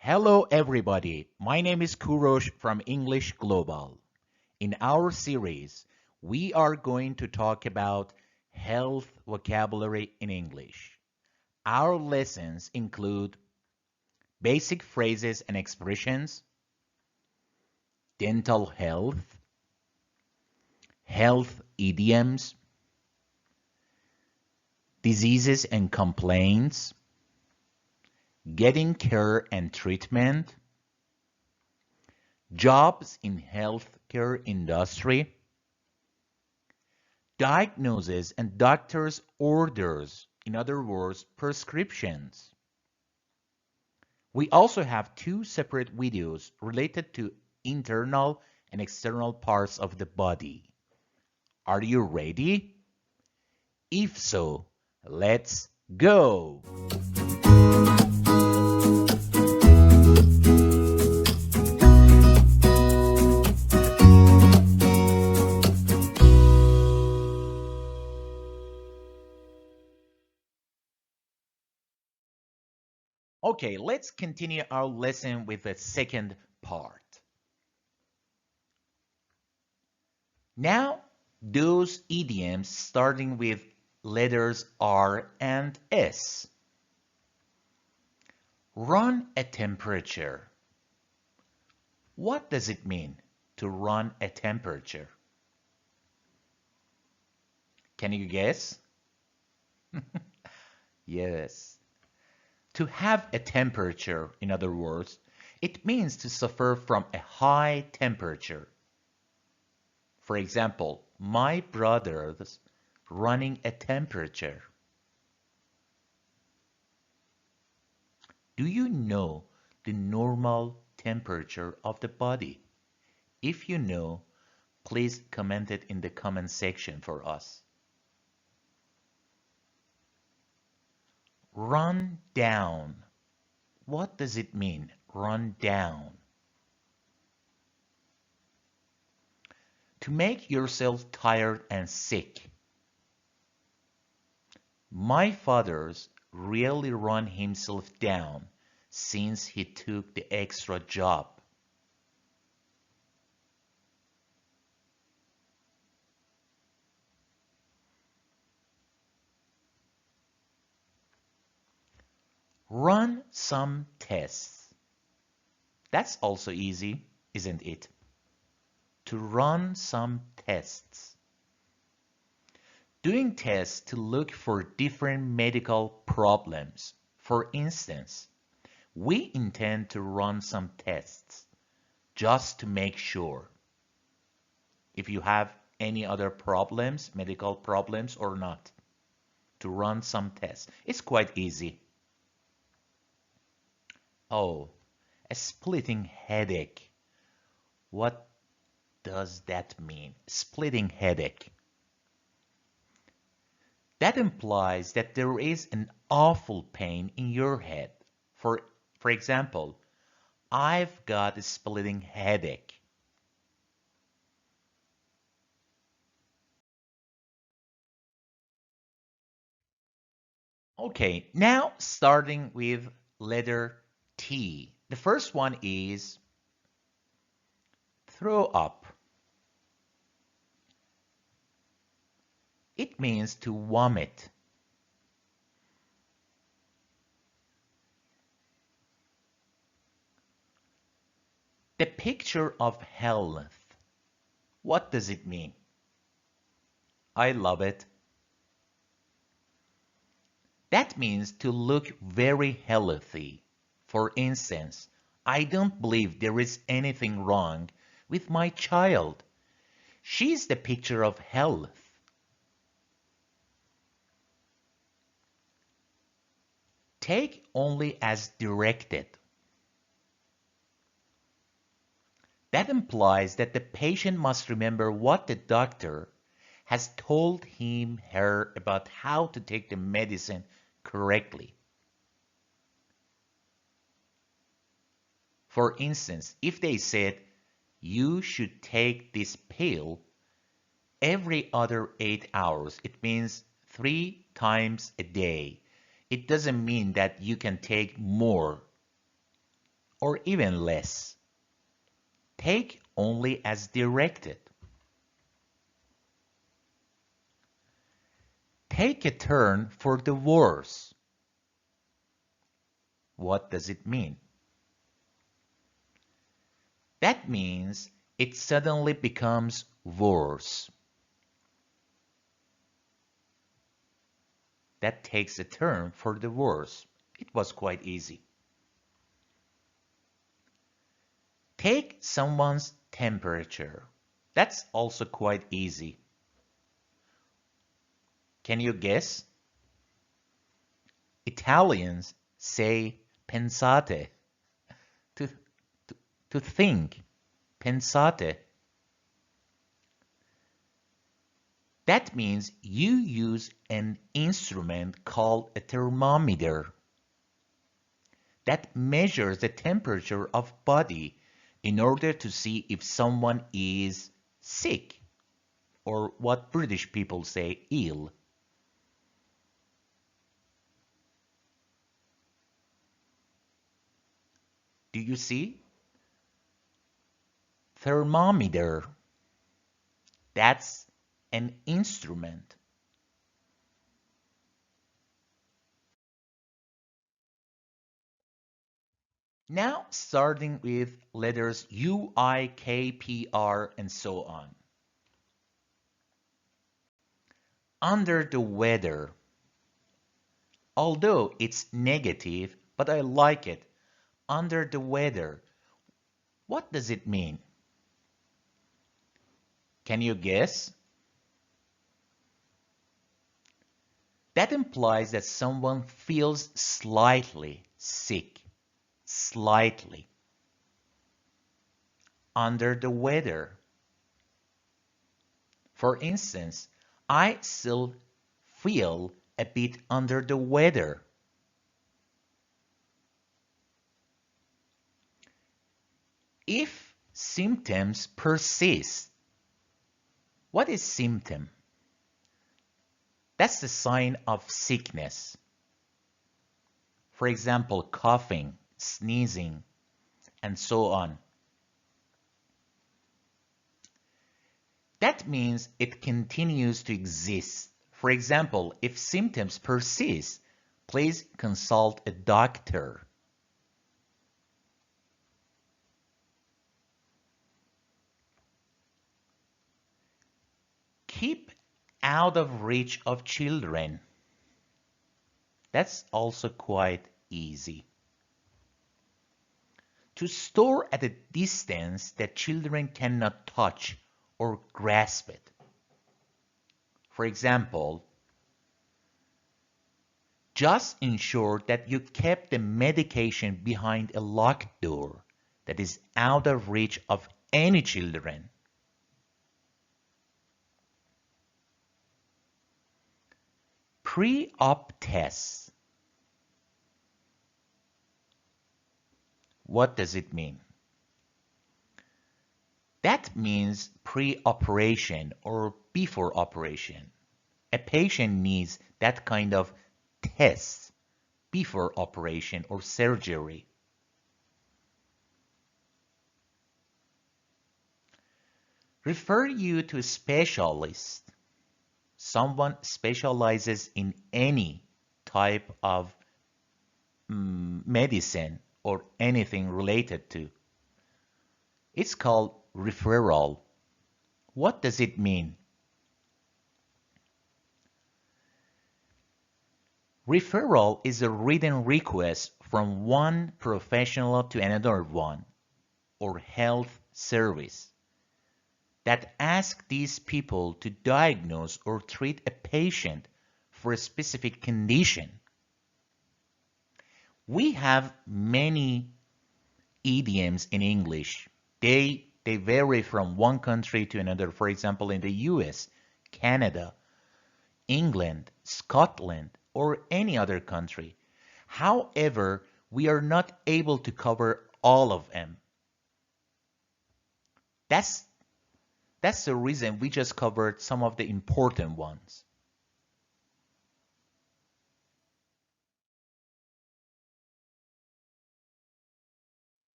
Hello, everybody. My name is Kurosh from English Global. In our series, we are going to talk about health vocabulary in English. Our lessons include basic phrases and expressions, dental health, health idioms, diseases and complaints, getting care and treatment, jobs in healthcare industry, diagnosis and doctor's orders, in other words, prescriptions. We also have two separate videos related to internal and external parts of the body. Are you ready? If so, let's go! Okay, let's continue our lesson with the second part. Now, those idioms starting with letters R and S. Run a temperature. What does it mean to run a temperature? Can you guess? Yes. To have a temperature, in other words, it means to suffer from a high temperature. For example, my brother's running a temperature. Do you know the normal temperature of the body? If you know, please comment it in the comment section for us. Run down. What does it mean, run down? To make yourself tired and sick. My father's really run himself down since he took the extra job. Run some tests. That's also easy, isn't it? To run some tests. Doing tests to look for different medical problems. For instance, we intend to run some tests just to make sure if you have any other problems, medical problems or not. To run some tests. It's quite easy. Oh, a splitting headache. What does that mean? Splitting headache. That implies that there is an awful pain in your head. For example, I've got a splitting headache. Okay, now starting with letter T. The first one is throw up. It means to vomit. The picture of health. What does it mean? I love it. That means to look very healthy. For instance, I don't believe there is anything wrong with my child. She's the picture of health. Take only as directed. That implies that the patient must remember what the doctor has told him, her about how to take the medicine correctly. For instance, if they said, you should take this pill every other 8 hours, it means 3 times a day. It doesn't mean that you can take more or even less. Take only as directed. Take a turn for the worse. What does it mean? That means it suddenly becomes worse. That takes a turn for the worse. It was quite easy. Take someone's temperature. That's also quite easy. Can you guess? Italians say pensate, to, to, to think, pensate. That means you use an instrument called a thermometer that measures the temperature of body in order to see if someone is sick, or what British people say, ill. Do you see? Thermometer. That's an instrument. Now starting with letters U, I, K, P, R, and so on. Under the weather. Although it's negative, but I like it. Under the weather. What does it mean? Can you guess? That implies that someone feels slightly sick. Slightly. Under the weather. For instance, I still feel a bit under the weather. If symptoms persist, what is symptom? That's the sign of sickness. For example, coughing, sneezing, and so on. That means it continues to exist. For example, if symptoms persist, please consult a doctor. Keep out of reach of children. That's also quite easy. To store at a distance that children cannot touch or grasp it. For example, just ensure that you kept the medication behind a locked door that is out of reach of any children. Pre-op tests. What does it mean? That means pre-operation or before operation. A patient needs that kind of test before operation or surgery. Refer you to a specialist. Someone specializes in any type of medicine or anything related to. It's called referral. What does it mean? Referral is a written request from one professional to another one, or health service, that asks these people to diagnose or treat a patient for a specific condition. We have many idioms in English. They vary from one country to another. For example, in the US, Canada, England, Scotland, or any other country. However, we are not able to cover all of them. That's the reason we just covered some of the important ones.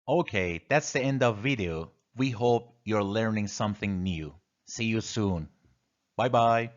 Okay, that's the end of video. We hope you're learning something new. See you soon. Bye bye.